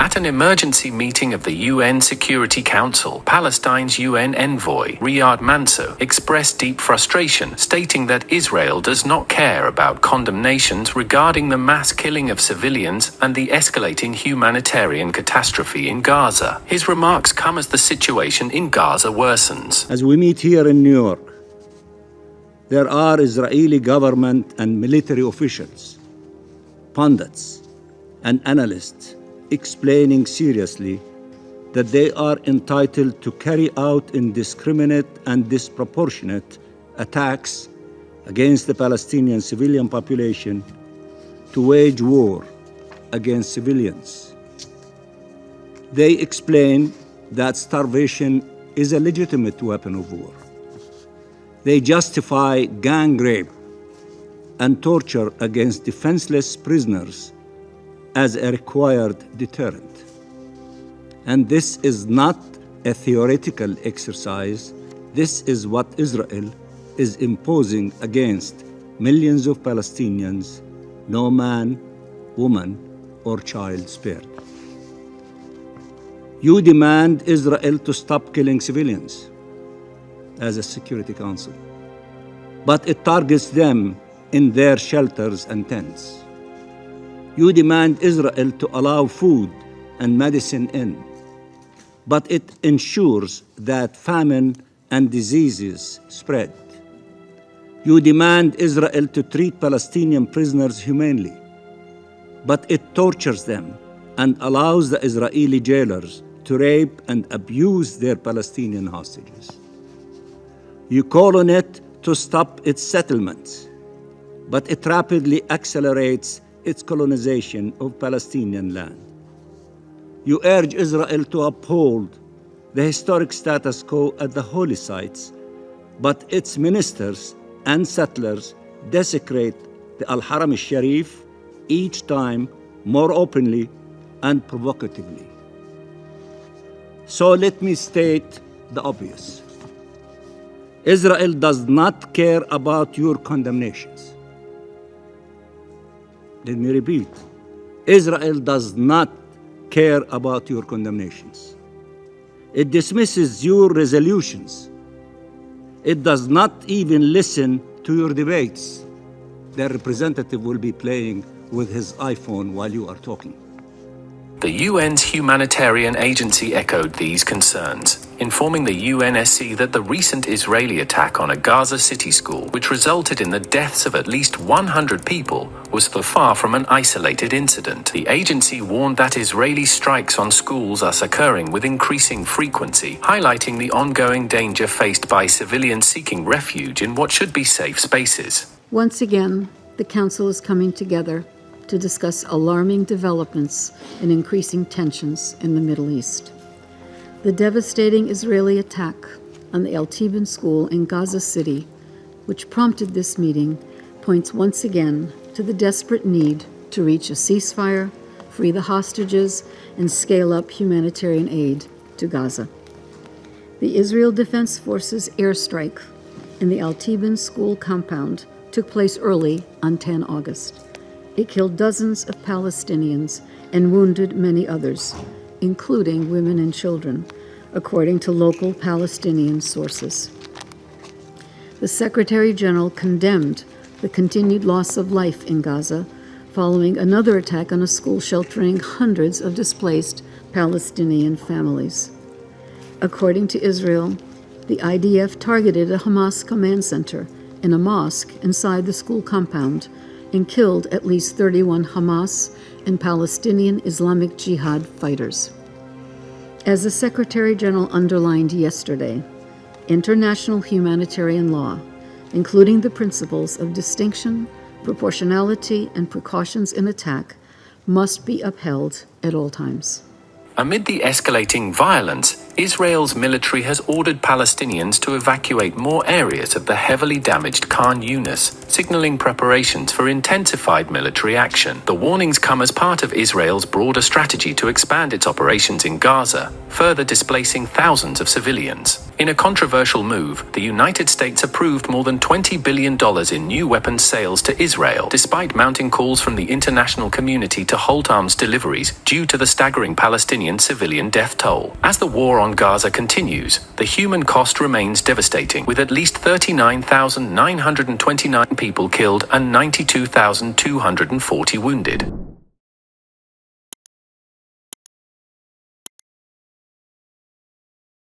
At an emergency meeting of the UN Security Council, Palestine's UN envoy, Riyad Mansour, expressed deep frustration, stating that Israel does not care about condemnations regarding the mass killing of civilians and the escalating humanitarian catastrophe in Gaza. His remarks come as the situation in Gaza worsens. As we meet here in New York, there are Israeli government and military officials, pundits, and analysts explaining seriously that they are entitled to carry out indiscriminate and disproportionate attacks against the Palestinian civilian population, to wage war against civilians. They explain that starvation is a legitimate weapon of war. They justify gang rape and torture against defenseless prisoners as a required deterrent. And this is not a theoretical exercise. This is what Israel is imposing against millions of Palestinians, no man, woman, or child spared. You demand Israel to stop killing civilians as a Security Council, but it targets them in their shelters and tents. You demand Israel to allow food and medicine in, but it ensures that famine and diseases spread. You demand Israel to treat Palestinian prisoners humanely, but it tortures them and allows the Israeli jailers to rape and abuse their Palestinian hostages. You call on it to stop its settlements, but it rapidly accelerates its colonization of Palestinian land. You urge Israel to uphold the historic status quo at the holy sites, but its ministers and settlers desecrate the Al-Haram al-Sharif each time more openly and provocatively. So let me state the obvious. Israel does not care about your condemnations. Let me repeat. Israel does not care about your condemnations. It dismisses your resolutions. It does not even listen to your debates. Their representative will be playing with his iPhone while you are talking. The UN's humanitarian agency echoed these concerns, informing the UNSC that the recent Israeli attack on a Gaza City school, which resulted in the deaths of at least 100 people, was far from an isolated incident. The agency warned that Israeli strikes on schools are occurring with increasing frequency, highlighting the ongoing danger faced by civilians seeking refuge in what should be safe spaces. Once again, the Council is coming together to discuss alarming developments and increasing tensions in the Middle East. The devastating Israeli attack on the Al-Tiban school in Gaza City, which prompted this meeting, points once again to the desperate need to reach a ceasefire, free the hostages, and scale up humanitarian aid to Gaza. The Israel Defense Forces airstrike in the Al-Tiban school compound took place early on 10 August. It killed dozens of Palestinians and wounded many others, including women and children, according to local Palestinian sources. The Secretary General condemned the continued loss of life in Gaza following another attack on a school sheltering hundreds of displaced Palestinian families. According to Israel, the IDF targeted a Hamas command center and a mosque inside the school compound and killed at least 31 Hamas and Palestinian Islamic Jihad fighters. As the Secretary General underlined yesterday, international humanitarian law, including the principles of distinction, proportionality, and precautions in attack, must be upheld at all times. Amid the escalating violence, Israel's military has ordered Palestinians to evacuate more areas of the heavily damaged Khan Yunis, signaling preparations for intensified military action. The warnings come as part of Israel's broader strategy to expand its operations in Gaza, further displacing thousands of civilians. In a controversial move, the United States approved more than $20 billion in new weapons sales to Israel, despite mounting calls from the international community to halt arms deliveries due to the staggering Palestinian civilian death toll. As the war on Gaza continues, the human cost remains devastating, with at least 39,929 people killed and 92,240 wounded.